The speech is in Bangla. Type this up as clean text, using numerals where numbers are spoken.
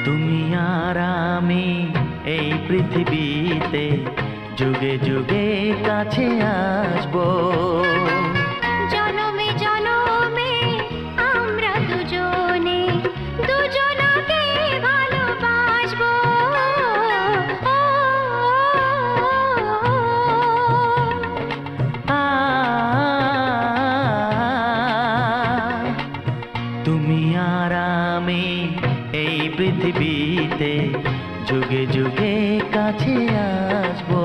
তুমি আর আমি এই পৃথিবীতে যুগে যুগে কাছে আসবো। জনমে জনমে আমরা দুজনে দুজনকে ভালোবাসবো। আ, তুমি আর আমি এই পৃথিবীতে যুগে যুগে কাছে আসবো।